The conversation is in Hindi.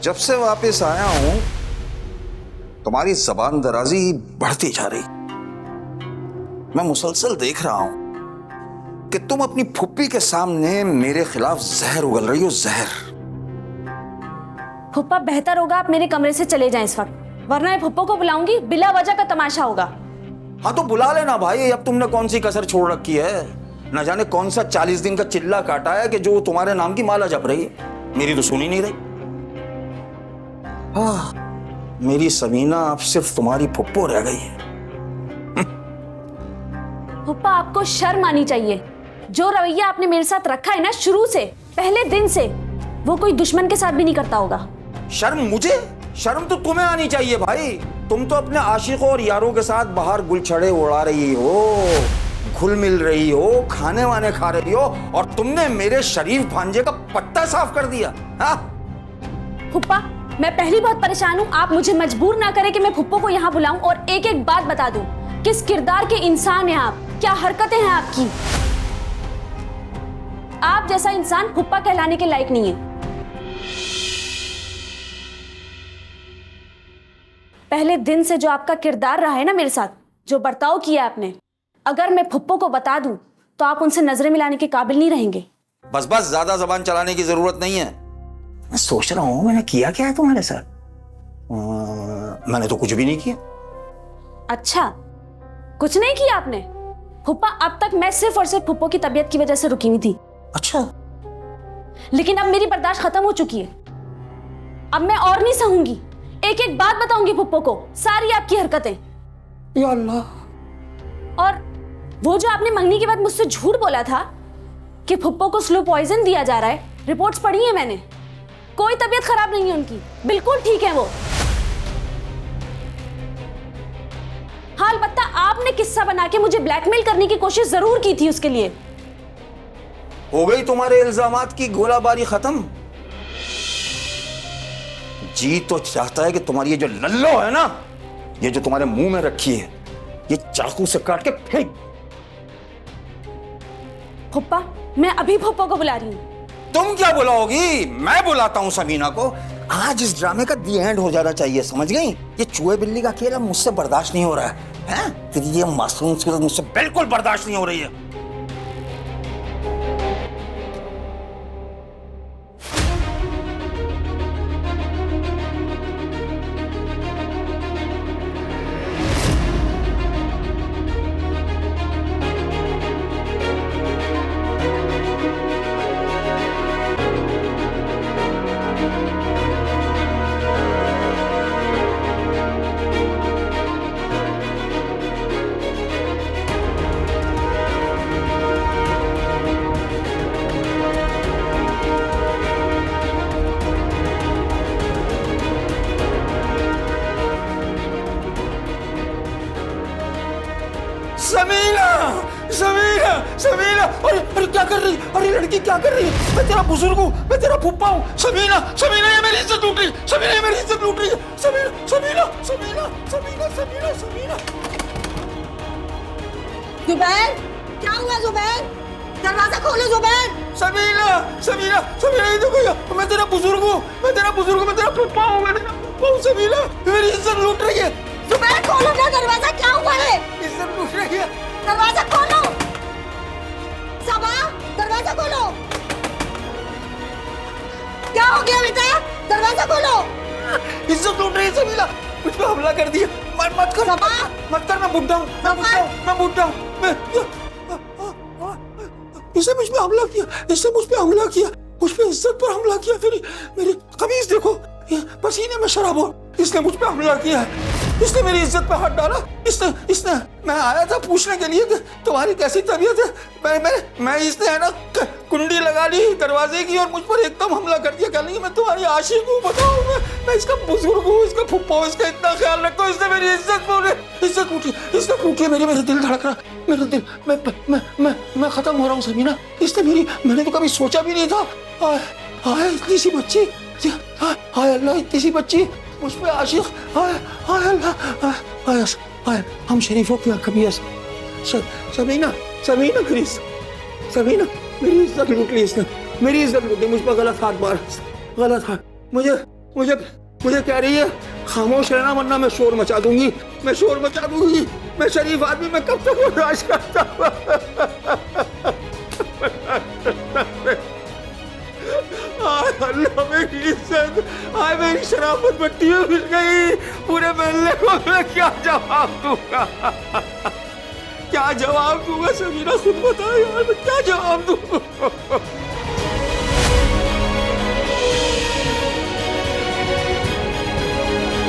जब से वापस आया हूं तुम्हारी जबान दराजी बढ़ती जा रही। मैं मुसलसल देख रहा हूं कि तुम अपनी फुप्पी के सामने मेरे खिलाफ जहर उगल रही हो, जहर। फुप्पा बेहतर होगा आप मेरे कमरे से चले जाएं इस वक्त, वरना मैं फुप्पो को बुलाऊंगी, बिला वजह का तमाशा होगा। हाँ तो बुला लेना भाई, अब तुमने कौन सी कसर छोड़ रखी है? न जाने कौन सा 40 दिन का चिल्ला काटा है कि जो तुम्हारे नाम की माला जप रही है। मेरी तो सुनी नहीं रही। मेरी समीना अब सिर्फ तुम्हारी फुप्पो रह गई है। फुप्पा आपको शर्म आनी चाहिए। जो रवैया आपने मेरे साथ रखा है ना शुरू से, पहले दिन से, वो कोई दुश्मन के साथ भी नहीं करता होगा। शर्म मुझे? शर्म तो तुम्हें आनी चाहिए भाई। तुम तो अपने आशिकों और यारों के साथ बाहर गुलछड़े उड़ा रही हो, घुल मिल रही हो, खाने वाने खा रही हो, और तुमने मेरे शरीफ भांजे का पट्टा साफ कर दिया। हाँ? फुप्पा मैं पहली बहुत परेशान हूँ, आप मुझे मजबूर ना करें कि मैं फुप्पो को यहाँ बुलाऊं और एक एक बात बता दूं। किस किरदार के इंसान हैं आप, क्या हरकतें हैं आपकी। आप जैसा इंसान फुप्पा कहलाने के लायक नहीं है। पहले दिन से जो आपका किरदार रहा है ना मेरे साथ, जो बर्ताव किया आपने, अगर मैं फुप्पो को बता दूं तो आप उनसे नजरें मिलाने के काबिल नहीं रहेंगे। बस बस, ज्यादा जबान चलाने की जरूरत नहीं है। मैं सोच रहा हूं मैंने किया क्या है तुम्हारे साथ। मैंने तो कुछ भी नहीं किया। अच्छा, कुछ नहीं किया आपने? फुप्पा अब तक मैं सिर्फ और सिर्फ फुप्पो की तबीयत की वजह से रुकी हुई थी। अच्छा, लेकिन अब मेरी बर्दाश्त खत्म हो चुकी है। अब मैं और नहीं सहूंगी, एक एक बात बताऊंगी फुप्पो को, सारी आपकी हरकतें। या अल्लाह। और वो जो आपने मंगनी के बाद मुझसे झूठ बोला था कि फुप्पो को स्लो पॉइजन दिया जा रहा है, रिपोर्ट्स पढ़ी है मैंने। कोई तबीयत खराब नहीं है उनकी, बिल्कुल ठीक है वो। हाँ, अलबत्ता आपने किस्सा बना के मुझे ब्लैकमेल करने की कोशिश जरूर की थी। उसके लिए हो गई तुम्हारे इल्जामात की गोलाबारी खत्म। जी तो चाहता है कि तुम्हारी ये जो लल्लो है ना, ये जो तुम्हारे मुंह में रखी है, ये चाकू से काट के फेंक। फुप्पा मैं अभी फुप्पो को बुला रही हूँ। तुम क्या बुलाओगी? मैं बुलाता हूं समीना को। आज इस ड्रामे का दी एंड हो जाना चाहिए, समझ गई? ये चूहे बिल्ली का खेल मुझसे बर्दाश्त नहीं हो रहा है। तेरी ये मासूम सूरत मुझसे बिल्कुल बर्दाश्त नहीं हो रही है। समीना, समीना, समीना, अरे अरे क्या कर रही? अरे लड़की क्या कर रही है? मैं तेरा बुजुर्ग हूँ, मैं तेरा फुप्पा हूँ। समीना, समीना, ये मेरी इज्जत लूट रही है। समीना, ये मेरी इज्जत लूट रही है। समीना, समीना, समीना, समीना, समीना, समीना। जुबैर, क्या हुआ जुबैर? दरवाजा खोलो जुबैर। समीना, समीना, समीना, ये देखो, मैं तेरा बुजुर्ग हूँ, मैं तेरा बुजुर्ग हूँ, मैं तेरा फुप्पा हूँ, मैं तेरा फुप्पा हूँ। समीना, मेरी इज्जत लूट रही है। जुबैर खोलो ना दरवाजा, क्या हुआ है? इज्जत लूट रही है। दरवाजा खोलो। सबा, दरवाजा खोलो। क्या हो गया बेटा? दरवाजा खोलो। इज्जत लूट रही है समीना, मुझ पे हमला कर दिया। मत कर, सबा, मत कर, मैं बुड्ढा हूँ, मैं बुड्ढा हूँ। इसने मुझ पे हमला किया, इसने मुझ पे हमला किया, मुझ पे इज्जत पर हमला किया। फिर मेरी कमीज देखो, पसीने में शराब हो। इसने मुझ पे हमला किया है, इसने मेरी इज्जत पे हाथ डाला। इसने मैं आया था पूछने के लिए कि तुम्हारी कैसी तबीयत है। मैं इसने है ना कुंडी लगा ली दरवाजे की और मुझ पर एकदम हमला कर दिया। कहने मैं तुम्हारी आशिक हूँ, बताओ मैं इसका बुजुर्ग हूँ, इसका फुप्पा हूँ, इसका इतना ख्याल रखता हूँ। इसने मेरी इज्जत पूछी, मेरा दिल धड़क रहा, मेरा दिल, मैं खत्म हो रहा हूँ समीना। इसने मैंने तो कभी सोचा भी नहीं था। हाय इतनी सी बच्ची, हाय अल्लाह, इतनी सी बच्ची मुझ पे आशिक। हाय हाय अल्लाह, हाय हम शरीफों की कभी समीना, समीना प्लीज, समीना मेरी इज्जत लूट ली इसने, मेरी इज्जत लूट ली। मुझ पर गलत हाथ मारा, गलत हाथ। मुझे मुझे कह रही है खामोश रहना वरना मैं शोर मचा दूंगी, मैं शोर मचा दूंगी। मैं शरीफ आदमी, मैं कब तक बर्दाश्त करता हूँ? आय अल्लाह मेरी इज्जत, आय मेरी शराफत मट्टी में मिल गई। पूरे महल्ले को मैं क्या जवाब दूंगा? क्या जवाब दूंगा समीरा, खुद बताओ यार, मैं क्या जवाब दूंगा?